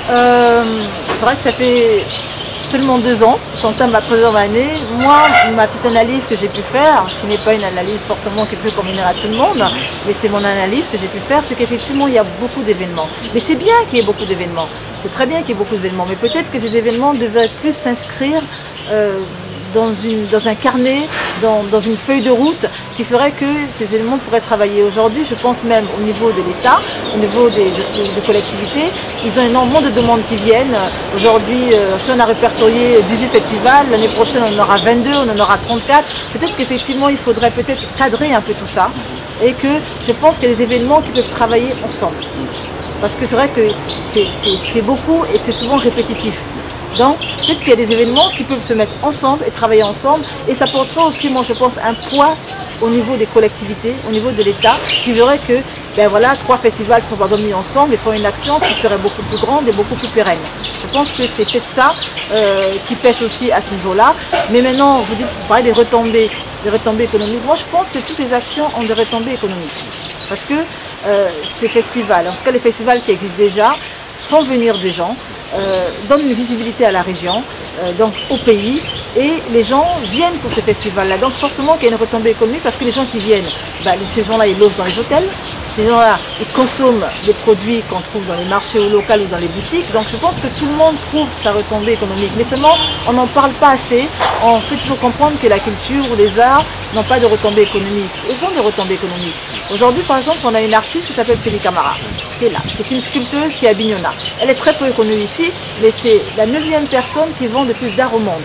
C'est vrai que ça fait seulement 2 ans, j'entame ma 3e année. Moi, ma petite analyse que j'ai pu faire, qui n'est pas une analyse forcément qui peut convenir à tout le monde, mais c'est mon analyse que j'ai pu faire, c'est qu'effectivement il y a beaucoup d'événements. Mais c'est bien qu'il y ait beaucoup d'événements, c'est très bien qu'il y ait beaucoup d'événements, mais peut-être que ces événements devraient plus s'inscrire dans un carnet, dans une feuille de route qui ferait que ces éléments pourraient travailler. Aujourd'hui, je pense même au niveau de l'État, au niveau des collectivités, ils ont énormément de demandes qui viennent. Aujourd'hui, si on a répertorié 18 festivals, l'année prochaine on en aura 22, on en aura 34. Peut-être qu'effectivement il faudrait peut-être cadrer un peu tout ça et que je pense qu'il y a des événements qui peuvent travailler ensemble. Parce que c'est vrai que c'est beaucoup et c'est souvent répétitif. Donc, peut-être qu'il y a des événements qui peuvent se mettre ensemble et travailler ensemble. Et ça portera aussi, moi je pense, un poids au niveau des collectivités, au niveau de l'État, qui verrait que, ben voilà, 3 festivals sont mis ensemble et font une action qui serait beaucoup plus grande et beaucoup plus pérenne. Je pense que c'est peut-être ça qui pêche aussi à ce niveau-là. Mais maintenant, vous parlez des retombées économiques. Moi, je pense que toutes ces actions ont des retombées économiques. Parce que ces festivals, en tout cas les festivals qui existent déjà, font venir des gens, donnent une visibilité à la région, donc au pays, et les gens viennent pour ce festival-là. Donc forcément qu'il y a une retombée économique parce que les gens qui viennent, ces gens-là ils logent dans les hôtels, ces gens-là ils consomment les produits qu'on trouve dans les marchés ou locaux ou dans les boutiques. Donc je pense que tout le monde trouve sa retombée économique. Mais seulement on n'en parle pas assez, on fait toujours comprendre que la culture ou les arts n'ont pas de retombées économiques. Ils ont des retombées économiques. Aujourd'hui par exemple on a une artiste qui s'appelle Célie Camara, qui est là, qui est une sculpteuse qui est à Bignona. Elle est très peu connue ici, mais c'est la 9e personne qui vend le plus d'art au monde.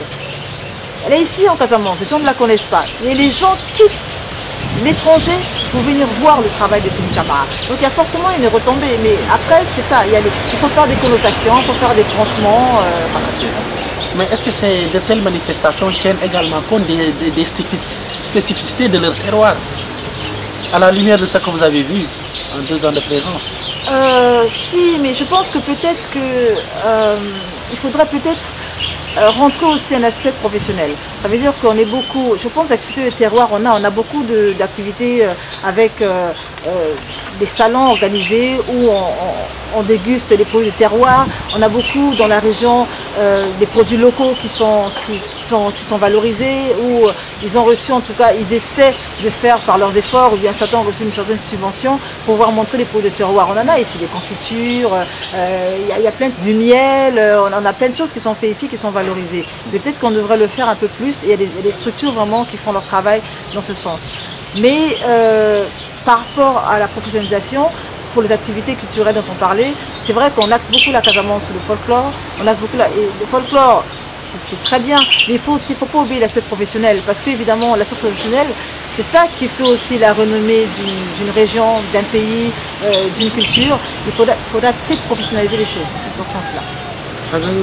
Elle est ici en Casamance, les gens ne la connaissent pas. Et les gens quittent l'étranger pour venir voir le travail de Célie Camara. Donc il y a forcément une retombée, mais après c'est ça, il faut faire des connotations, il faut faire des tranchements. Mais est-ce que de telles manifestations tiennent également compte des spécificités de leur terroir, à la lumière de ce que vous avez vu en 2 ans de présence? Si, mais je pense que peut-être il faudrait peut-être rentrer aussi un aspect professionnel. Ça veut dire qu'on est beaucoup, je pense, activités de terroir, on a beaucoup d'activités avec des salons organisés où on déguste les produits de terroir. On a beaucoup dans la région des produits locaux qui sont valorisés, où ils ont reçu, en tout cas, ils essaient de faire par leurs efforts, ou bien certains ont reçu une certaine subvention pour pouvoir montrer les produits de terroir. On en a ici des confitures, il y a plein du miel, on en a plein de choses qui sont faites ici, qui sont valorisées. Mais peut-être qu'on devrait le faire un peu plus, et il y a des structures vraiment qui font leur travail dans ce sens. Mais par rapport à la professionnalisation, pour les activités culturelles dont on parlait, c'est vrai qu'on axe beaucoup la Casamance sur le folklore. Et le folklore, c'est très bien, mais il faut pas oublier l'aspect professionnel, parce qu'évidemment l'aspect professionnel, c'est ça qui fait aussi la renommée d'une région, d'un pays, d'une culture. Il faudra peut-être professionnaliser les choses dans ce sens-là.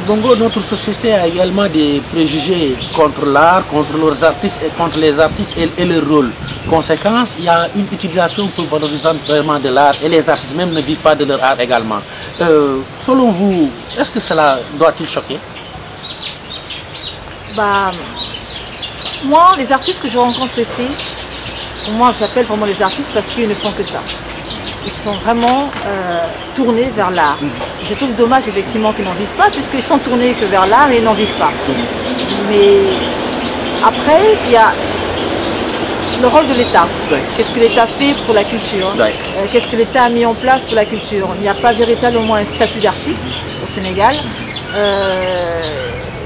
Bongo, notre société a également des préjugés contre l'art, contre leurs artistes et contre les artistes et leur rôle. Conséquence, il y a une utilisation peu valorisante vraiment de l'art et les artistes même ne vivent pas de leur art également. Selon vous, est-ce que cela doit-il choquer? Moi, les artistes que je rencontre ici, pour moi j'appelle vraiment les artistes parce qu'ils ne font que ça. Ils sont vraiment tournés vers l'art. Je trouve dommage effectivement qu'ils n'en vivent pas, puisqu'ils sont tournés que vers l'art et ils n'en vivent pas. Mais après, il y a le rôle de l'État. Qu'est-ce que l'État fait pour la culture? Qu'est-ce que l'État a mis en place pour la culture? Il n'y a pas véritablement un statut d'artiste au Sénégal.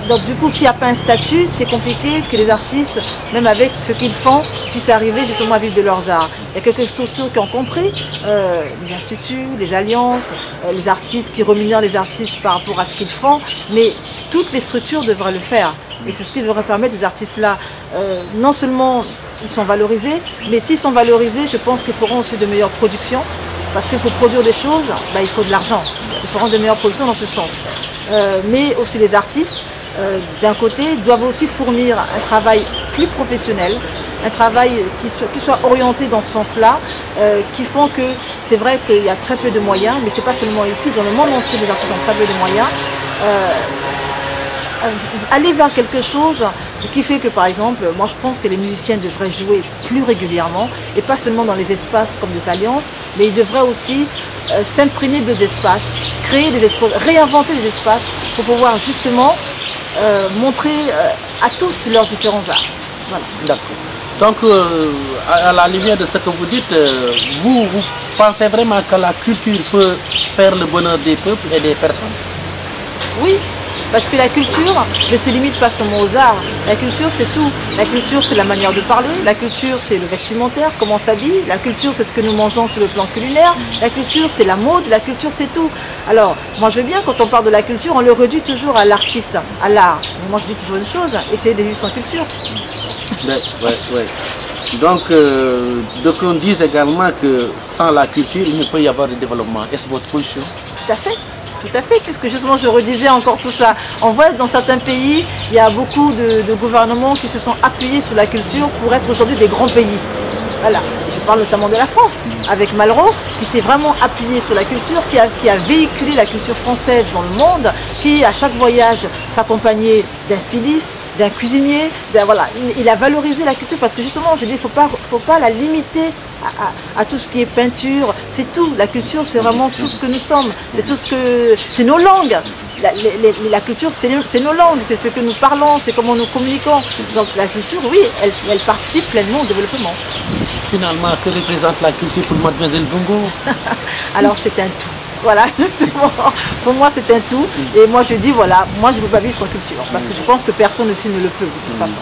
Donc du coup, s'il n'y a pas un statut, c'est compliqué que les artistes, même avec ce qu'ils font, puissent arriver justement à vivre de leurs arts. Il y a quelques structures qui ont compris, les instituts, les alliances, les artistes qui rémunèrent les artistes par rapport à ce qu'ils font, mais toutes les structures devraient le faire. Et c'est ce qui devrait permettre ces artistes-là, non seulement ils sont valorisés, mais s'ils sont valorisés, je pense qu'ils feront aussi de meilleures productions, parce que pour produire des choses, il faut de l'argent. Ils feront de meilleures productions dans ce sens. Mais aussi les artistes, d'un côté, doivent aussi fournir un travail plus professionnel, un travail qui soit orienté dans ce sens-là, qui font que c'est vrai qu'il y a très peu de moyens, mais ce n'est pas seulement ici, dans le monde entier, les artistes ont très peu de moyens. Aller vers quelque chose Et qui fait que par exemple, moi je pense que les musiciens devraient jouer plus régulièrement et pas seulement dans les espaces comme des alliances, mais ils devraient aussi s'imprégner de des espaces, créer des espaces, réinventer des espaces pour pouvoir justement montrer à tous leurs différents arts. Voilà. D'accord. Donc, à la lumière de ce que vous dites, vous pensez vraiment que la culture peut faire le bonheur des peuples et des personnes? Oui, parce que la culture ne se limite pas seulement aux arts. La culture, c'est tout. La culture, c'est la manière de parler. La culture, c'est le vestimentaire, comment on s'habille. La culture, c'est ce que nous mangeons sur le plan culinaire. La culture, c'est la mode. La culture, c'est tout. Alors, moi, je veux bien, quand on parle de la culture, on le réduit toujours à l'artiste, à l'art. Mais moi, je dis toujours une chose, essayez de vivre sans culture. Ouais. Donc, on dit également que sans la culture, il ne peut y avoir de développement. Est-ce votre position? Tout à fait, puisque justement je redisais encore tout ça. On voit que dans certains pays, il y a beaucoup de gouvernements qui se sont appuyés sur la culture pour être aujourd'hui des grands pays. Voilà, je parle notamment de la France, avec Malraux, qui s'est vraiment appuyé sur la culture, qui a véhiculé la culture française dans le monde, qui à chaque voyage s'accompagnait d'un styliste, d'un cuisinier, voilà. Il a valorisé la culture parce que justement, je dis, faut pas la limiter à tout ce qui est peinture, c'est tout. La culture, c'est vraiment tout ce que nous sommes, c'est nos langues. La culture, c'est nos langues, c'est ce que nous parlons, c'est comment nous communiquons. Donc la culture, oui, elle participe pleinement au développement. Finalement, que représente la culture pour Mademoiselle Bongo? Alors c'est un tout. Voilà, justement, pour moi c'est un tout. Et moi je dis, voilà, moi je ne peux pas vivre sans culture. Parce que je pense que personne aussi ne le peut de toute façon.